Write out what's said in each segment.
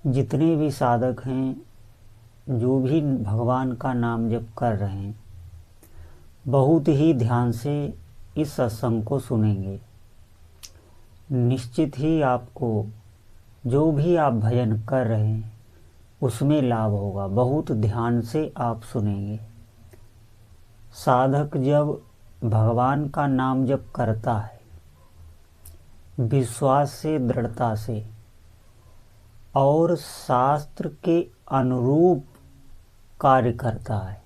जितने भी साधक हैं, जो भी भगवान का नाम जप कर रहे हैं, बहुत ही ध्यान से इस सत्संग को सुनेंगे। निश्चित ही आपको जो भी आप भजन कर रहे हैं उसमें लाभ होगा। बहुत ध्यान से आप सुनेंगे। साधक जब भगवान का नाम जप करता है, विश्वास से, दृढ़ता से और शास्त्र के अनुरूप कार्य करता है,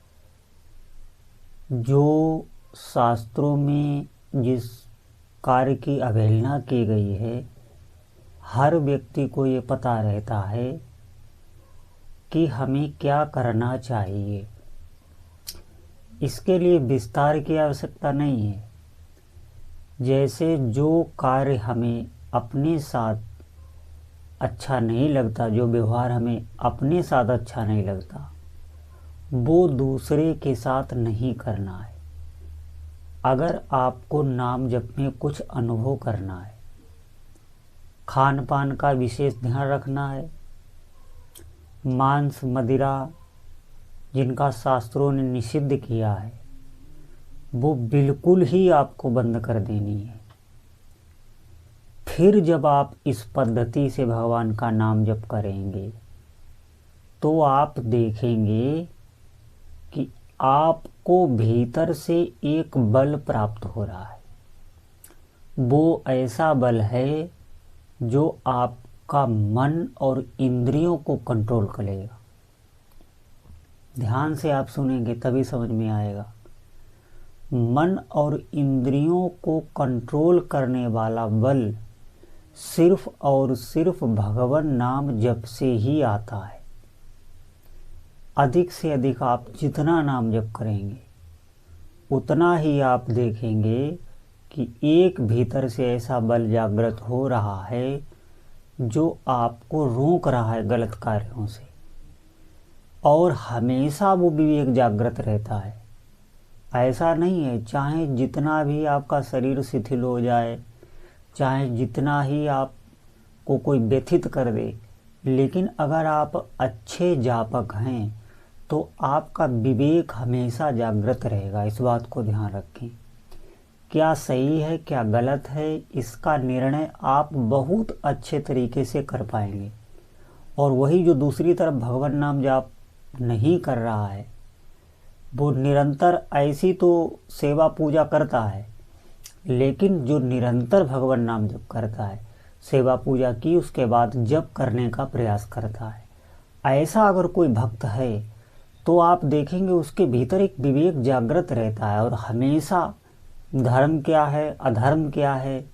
जो शास्त्रों में जिस कार्य की अवहेलना की गई है, हर व्यक्ति को ये पता रहता है कि हमें क्या करना चाहिए। इसके लिए विस्तार की आवश्यकता नहीं है। जैसे जो कार्य हमें अपने साथ अच्छा नहीं लगता, जो व्यवहार हमें अपने साथ अच्छा नहीं लगता, वो दूसरे के साथ नहीं करना है। अगर आपको नाम जप में कुछ अनुभव करना है, खान पान का विशेष ध्यान रखना है, मांस मदिरा जिनका शास्त्रों ने निषिद्ध किया है वो बिल्कुल ही आपको बंद कर देनी है। फिर जब आप इस पद्धति से भगवान का नाम जप करेंगे तो आप देखेंगे कि आपको भीतर से एक बल प्राप्त हो रहा है। वो ऐसा बल है जो आपका मन और इंद्रियों को कंट्रोल करेगा। ध्यान से आप सुनेंगे तभी समझ में आएगा। मन और इंद्रियों को कंट्रोल करने वाला बल सिर्फ और सिर्फ भगवान नाम जप से ही आता है। अधिक से अधिक आप जितना नाम जप करेंगे उतना ही आप देखेंगे कि एक भीतर से ऐसा बल जागृत हो रहा है जो आपको रोक रहा है गलत कार्यों से, और हमेशा वो विवेक जागृत रहता है। ऐसा नहीं है चाहे जितना भी आपका शरीर शिथिल हो जाए, चाहे जितना ही आपको कोई व्यथित कर दे, लेकिन अगर आप अच्छे जापक हैं तो आपका विवेक हमेशा जागृत रहेगा। इस बात को ध्यान रखें। क्या सही है क्या गलत है, इसका निर्णय आप बहुत अच्छे तरीके से कर पाएंगे। और वही जो दूसरी तरफ भगवान नाम जाप नहीं कर रहा है, वो निरंतर ऐसी तो सेवा पूजा करता है, लेकिन जो निरंतर भगवान नाम जप करता है, सेवा पूजा की उसके बाद जप करने का प्रयास करता है, ऐसा अगर कोई भक्त है तो आप देखेंगे उसके भीतर एक विवेक जागृत रहता है और हमेशा धर्म क्या है अधर्म क्या है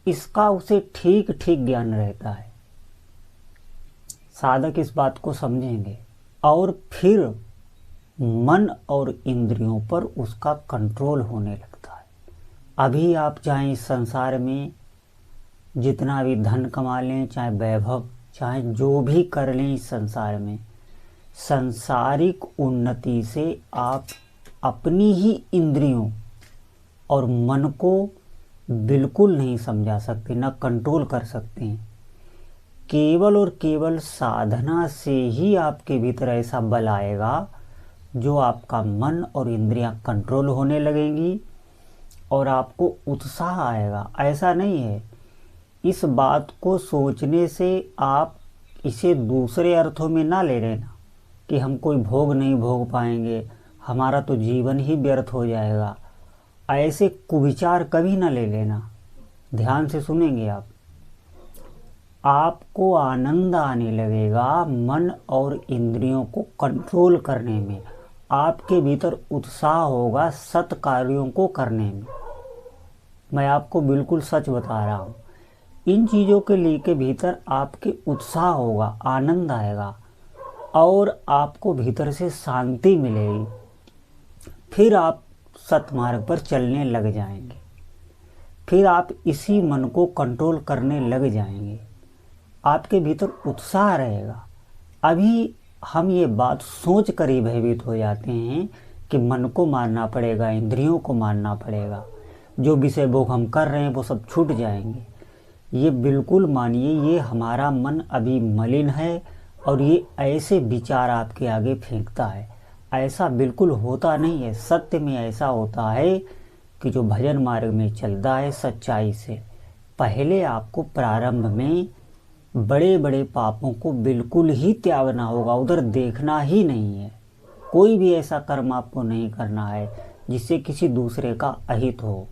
इसका उसे ठीक ठीक ज्ञान रहता है। साधक इस बात को समझेंगे और फिर मन और इंद्रियों पर उसका कंट्रोल होने लगता है। अभी आप चाहे इस संसार में जितना भी धन कमा लें, चाहे वैभव, चाहे जो भी कर लें इस संसार में, सांसारिक उन्नति से आप अपनी ही इंद्रियों और मन को बिल्कुल नहीं समझा सकते, न कंट्रोल कर सकते हैं। केवल और केवल साधना से ही आपके भीतर ऐसा बल आएगा जो आपका मन और इंद्रियां कंट्रोल होने लगेंगी और आपको उत्साह आएगा। ऐसा नहीं है, इस बात को सोचने से आप इसे दूसरे अर्थों में ना ले लेना कि हम कोई भोग नहीं भोग पाएंगे, हमारा तो जीवन ही व्यर्थ हो जाएगा। ऐसे कुविचार कभी ना ले लेना। ध्यान से सुनेंगे आप, आपको आनंद आने लगेगा मन और इंद्रियों को कंट्रोल करने में। आपके भीतर उत्साह होगा सत कार्यों को करने में। मैं आपको बिल्कुल सच बता रहा हूँ। इन चीज़ों के लिए के भीतर आपके उत्साह होगा, आनंद आएगा और आपको भीतर से शांति मिलेगी। फिर आप सतमार्ग पर चलने लग जाएंगे। फिर आप इसी मन को कंट्रोल करने लग जाएंगे। आपके भीतर उत्साह रहेगा। अभी हम ये बात सोच कर ही भयभीत हो जाते हैं कि मन को मारना पड़ेगा, इंद्रियों को मारना पड़ेगा, जो विषय भोग हम कर रहे हैं वो सब छूट जाएंगे। ये बिल्कुल मानिए, ये हमारा मन अभी मलिन है और ये ऐसे विचार आपके आगे फेंकता है। ऐसा बिल्कुल होता नहीं है। सत्य में ऐसा होता है कि जो भजन मार्ग में चलता है सच्चाई से, पहले आपको प्रारंभ में बड़े बड़े पापों को बिल्कुल ही त्यागना होगा, उधर देखना ही नहीं है। कोई भी ऐसा कर्म आपको नहीं करना है जिससे किसी दूसरे का अहित हो।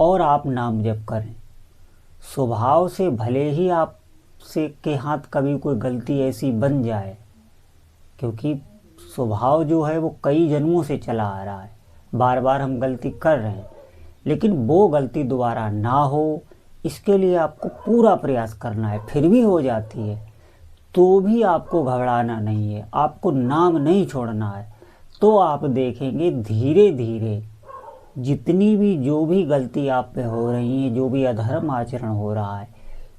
और आप नाम जप करें। स्वभाव से भले ही आपसे के हाथ कभी कोई गलती ऐसी बन जाए, क्योंकि स्वभाव जो है वो कई जन्मों से चला आ रहा है, बार बार हम गलती कर रहे हैं, लेकिन वो गलती दोबारा ना हो इसके लिए आपको पूरा प्रयास करना है। फिर भी हो जाती है तो भी आपको घबराना नहीं है, आपको नाम नहीं छोड़ना है। तो आप देखेंगे धीरे धीरे जितनी भी जो भी गलती आप पे हो रही है, जो भी अधर्म आचरण हो रहा है,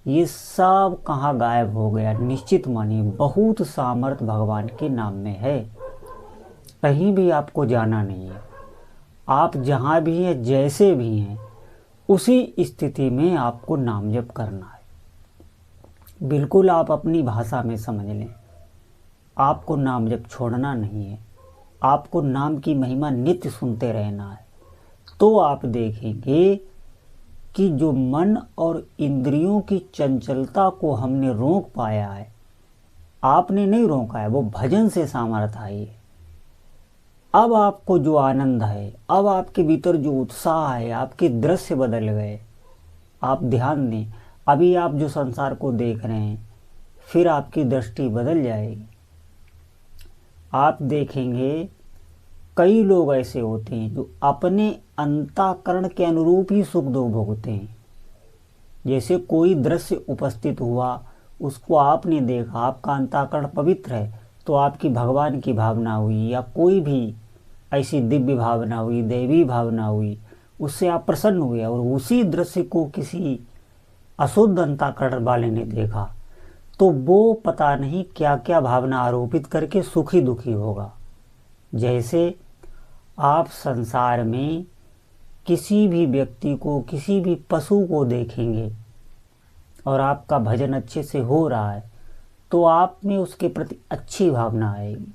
ये सब कहाँ गायब हो गया। निश्चित मानिए बहुत सामर्थ्य भगवान के नाम में है। कहीं भी आपको जाना नहीं है। आप जहाँ भी हैं, जैसे भी हैं, उसी स्थिति में आपको नाम जप करना है। बिल्कुल आप अपनी भाषा में समझ लें। आपको नाम जप छोड़ना नहीं है। आपको नाम की महिमा नित्य सुनते रहना है। तो आप देखेंगे कि जो मन और इंद्रियों की चंचलता को हमने रोक पाया है, आपने नहीं रोका है, वो भजन से सामर्थ्य आई है। अब आपको जो आनंद है, अब आपके भीतर जो उत्साह है, आपके दृश्य बदल गए। आप ध्यान दें, अभी आप जो संसार को देख रहे हैं, फिर आपकी दृष्टि बदल जाएगी। आप देखेंगे कई लोग ऐसे होते हैं जो अपने अंतःकरण के अनुरूप ही सुख दुख भोगते हैं। जैसे कोई दृश्य उपस्थित हुआ, उसको आपने देखा, आपका अंतःकरण पवित्र है, तो आपकी भगवान की भावना हुई या कोई भी ऐसी दिव्य भावना हुई, दैवी भावना हुई, उससे आप प्रसन्न हुए। और उसी दृश्य को किसी अशुद्ध अंतःकरण वाले ने देखा तो वो पता नहीं क्या क्या भावना आरोपित करके सुखी दुखी होगा। जैसे आप संसार में किसी भी व्यक्ति को, किसी भी पशु को देखेंगे और आपका भजन अच्छे से हो रहा है तो आप में उसके प्रति अच्छी भावना आएगी।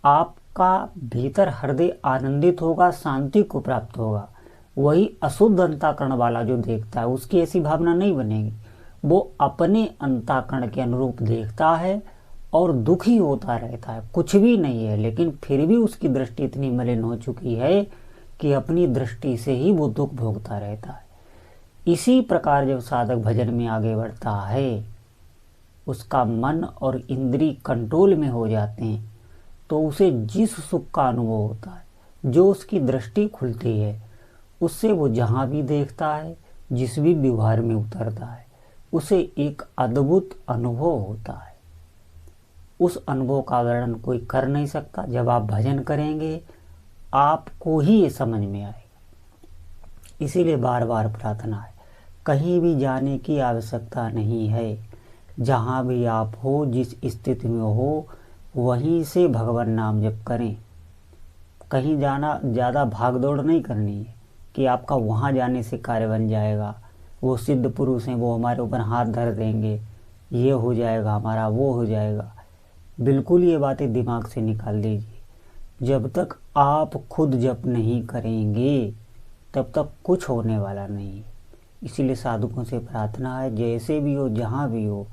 आपका भीतर हृदय आनंदित होगा, शांति को प्राप्त होगा। वही अशुद्ध अंतःकरण वाला जो देखता है उसकी ऐसी भावना नहीं बनेगी। वो अपने अंतःकरण के अनुरूप देखता है और दुखी होता रहता है। कुछ भी नहीं है, लेकिन फिर भी उसकी दृष्टि इतनी मलिन हो चुकी है कि अपनी दृष्टि से ही वो दुख भोगता रहता है। इसी प्रकार जब साधक भजन में आगे बढ़ता है, उसका मन और इंद्रिय कंट्रोल में हो जाते हैं, तो उसे जिस सुख का अनुभव होता है, जो उसकी दृष्टि खुलती है, उससे वो जहाँ भी देखता है, जिस भी व्यवहार में उतरता है, उसे एक अद्भुत अनुभव होता है। उस अनुभव का वर्णन कोई कर नहीं सकता। जब आप भजन करेंगे आपको ही ये समझ में आएगा। इसीलिए बार बार प्रार्थना है, कहीं भी जाने की आवश्यकता नहीं है। जहाँ भी आप हो, जिस स्थिति में हो, वहीं से भगवान नाम जप करें। कहीं जाना, ज़्यादा भाग दौड़ नहीं करनी है कि आपका वहाँ जाने से कार्य बन जाएगा, वो सिद्ध पुरुष हैं, वो हमारे ऊपर हाथ धर देंगे, ये हो जाएगा हमारा, वो हो जाएगा। बिल्कुल ये बातें दिमाग से निकाल दीजिए। जब तक आप खुद जप नहीं करेंगे तब तक कुछ होने वाला नहीं है। इसीलिए साधुओं से प्रार्थना है, जैसे भी हो, जहाँ भी हो,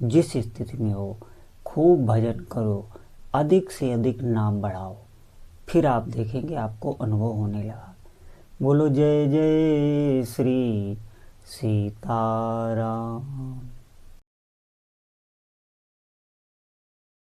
जिस स्थिति में हो, खूब भजन करो, अधिक से अधिक नाम बढ़ाओ। फिर आप देखेंगे आपको अनुभव होने लगा। बोलो जय जय श्री सीताराम।